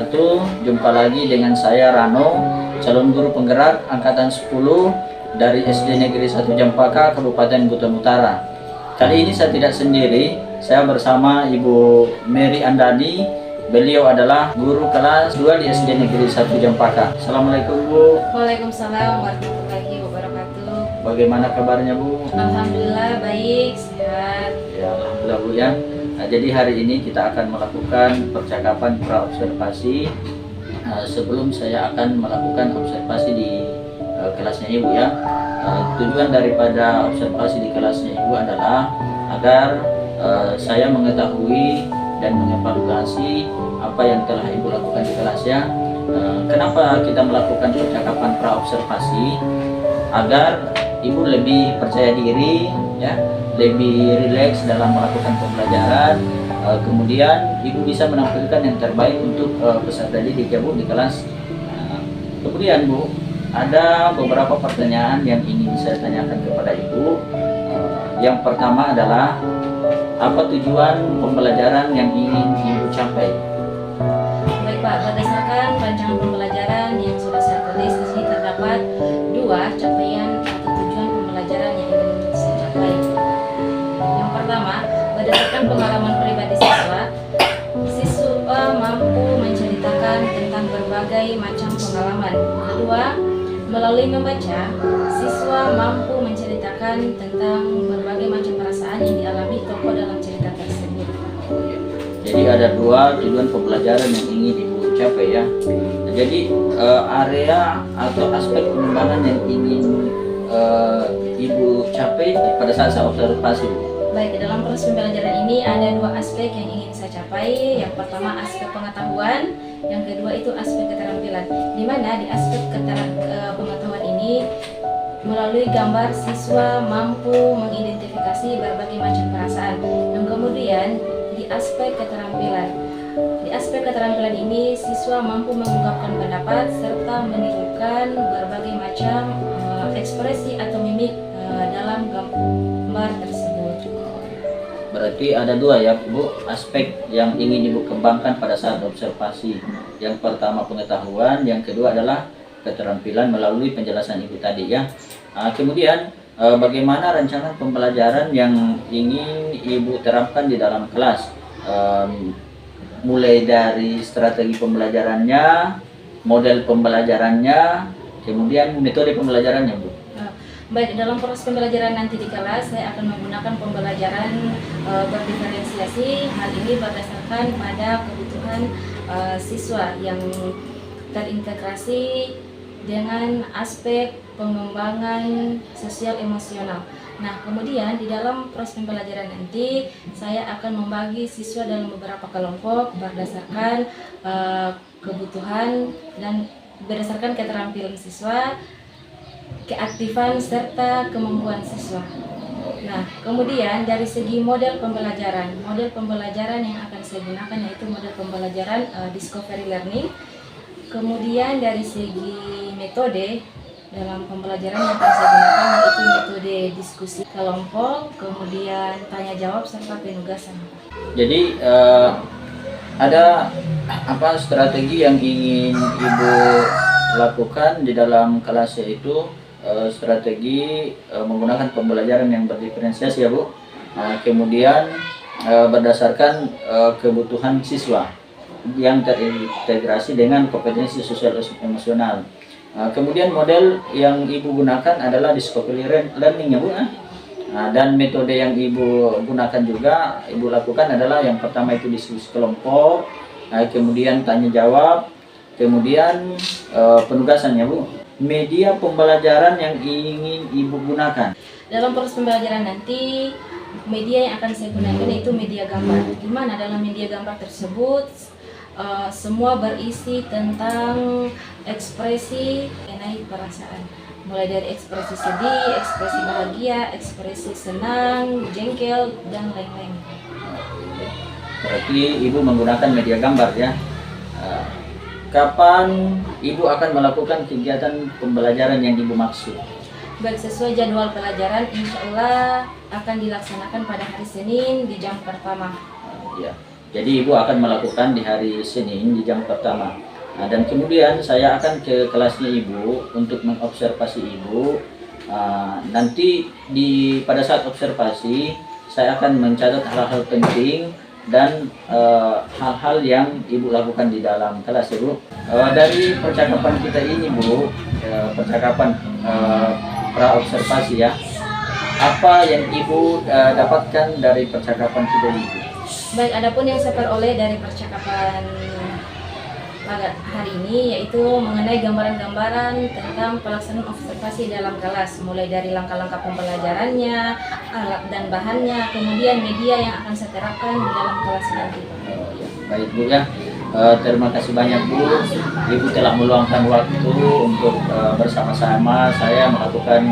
wabarakatuh. Jumpa lagi dengan saya Rano, calon guru penggerak angkatan 10 dari SD Negeri 1 Jampaka, Kabupaten Buton Utara. Kali ini saya tidak sendiri, saya bersama Ibu Mary Andani. Beliau adalah guru kelas 2 di SD Negeri 1 Jampaka. Assalamualaikum Bu. Waalaikumsalam warahmatullahi wabarakatuh. Bagaimana kabarnya Bu? Alhamdulillah baik, sehat. Ya, alhamdulillah Bu ya. Nah, jadi hari ini kita akan melakukan percakapan pra-observasi. Sebelum saya akan melakukan observasi di kelasnya Ibu ya. Tujuan daripada observasi di kelasnya Ibu adalah agar saya mengetahui dan mengevaluasi apa yang telah Ibu lakukan di kelasnya. Kenapa kita melakukan percakapan pra-observasi? Agar Ibu lebih percaya diri ya, lebih rileks dalam melakukan pembelajaran. Kemudian Ibu bisa menampilkan yang terbaik untuk peserta didik ya Bu di kelas. Kemudian Bu, ada beberapa pertanyaan yang ingin saya tanyakan kepada Ibu. Yang pertama adalah, apa tujuan pembelajaran yang ingin Ibu capai? Baik Pak, berdasarkan rancangan pembelajaran yang sudah saya tulis di sini terdapat dua capaian atau tujuan pembelajaran yang ingin saya capai. Yang pertama, berdasarkan pengalaman pribadi siswa mampu menceritakan tentang berbagai macam pengalaman. Kedua, melalui membaca, siswa mampu menceritakan tentang berbagai macam perasaan yang dialami tokoh dalam cerita tersebut. Jadi ada dua tujuan pembelajaran yang ingin Ibu capai ya. Jadi area atau aspek pengembangan yang ingin Ibu capai pada saat saya observasi Bu. Baik, dalam proses pembelajaran ini ada dua aspek yang ingin saya capai. Yang pertama aspek pengetahuan, yang kedua itu aspek keterampilan. Di mana di aspek pengetahuan ini melalui gambar siswa mampu mengidentifikasi berbagai macam perasaan. Yang kemudian di aspek keterampilan. Di aspek keterampilan ini siswa mampu mengungkapkan pendapat serta menirukan berbagai macam ekspresi atau mimik dalam gambar tersebut. Berarti ada dua ya Bu, aspek yang ingin Ibu kembangkan pada saat observasi. Yang pertama pengetahuan, yang kedua adalah keterampilan melalui penjelasan Ibu tadi ya. Kemudian bagaimana rancangan pembelajaran yang ingin Ibu terapkan di dalam kelas? Mulai dari strategi pembelajarannya, model pembelajarannya, kemudian metode pembelajarannya Bu. Baik, dalam proses pembelajaran nanti di kelas saya akan menggunakan pembelajaran berdiferensiasi. Hal ini berdasarkan pada kebutuhan siswa yang terintegrasi dengan aspek pengembangan sosial emosional. Nah, kemudian di dalam proses pembelajaran nanti saya akan membagi siswa dalam beberapa kelompok berdasarkan kebutuhan dan berdasarkan keterampilan siswa, keaktifan serta kemampuan siswa. Nah, kemudian dari segi model pembelajaran yang akan saya gunakan yaitu model pembelajaran discovery learning. Kemudian dari segi metode dalam pembelajaran yang akan saya gunakan yaitu metode diskusi kelompok, kemudian tanya jawab serta penugasan. Jadi ada apa strategi yang ingin Ibu lakukan di dalam kelas, yaitu strategi menggunakan pembelajaran yang berdiferensiasi ya Bu. Kemudian berdasarkan kebutuhan siswa yang terintegrasi dengan kompetensi sosial emosional. Kemudian model yang Ibu gunakan adalah discovery learning ya Bu. Dan metode yang Ibu gunakan juga Ibu lakukan adalah yang pertama itu diskusi kelompok, kemudian tanya jawab, kemudian penugasan ya Bu. Media pembelajaran yang ingin Ibu gunakan. Dalam proses pembelajaran nanti, media yang akan saya gunakan yaitu media gambar. Di mana dalam media gambar tersebut semua berisi tentang ekspresi mengenai perasaan. Mulai dari ekspresi sedih, ekspresi bahagia, ekspresi senang, jengkel, dan lain-lain. Berarti Ibu menggunakan media gambar ya. Kapan Ibu akan melakukan kegiatan pembelajaran yang Ibu maksud? Baik, sesuai jadwal pelajaran, insya Allah akan dilaksanakan pada hari Senin di jam pertama. Ya. Jadi Ibu akan melakukan di hari Senin di jam pertama. Nah, dan kemudian saya akan ke kelasnya Ibu untuk mengobservasi Ibu. Nanti pada saat observasi saya akan mencatat hal-hal penting dan hal-hal yang Ibu lakukan di dalam kelas, Ibu. Dari percakapan kita ini, Bu, percakapan pra observasi ya. Apa yang Ibu dapatkan dari percakapan kita ini, Ibu? Baik, adapun yang saya peroleh dari percakapan pada hari ini yaitu mengenai gambaran-gambaran tentang pelaksanaan observasi dalam kelas, mulai dari langkah-langkah pembelajarannya, alat dan bahannya, kemudian media yang akan saya terapkan di dalam kelas nanti. Baik Bu ya, terima kasih banyak Bu. Ibu telah meluangkan waktu untuk bersama-sama saya melakukan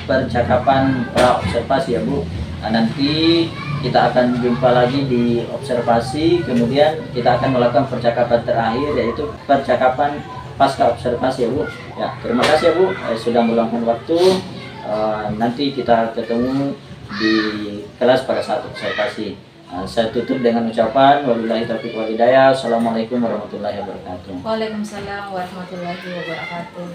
percakapan pra observasi ya Bu. Nah, nanti kita akan jumpa lagi di observasi, kemudian kita akan melakukan percakapan terakhir yaitu percakapan pasca observasi ya Bu. Ya, terima kasih ya Bu sudah meluangkan waktu. Nanti kita ketemu di kelas pada saat observasi. Saya tutup dengan ucapan wabillahi taufiq wal hidayah. Assalamualaikum warahmatullahi wabarakatuh. Waalaikumsalam warahmatullahi wabarakatuh.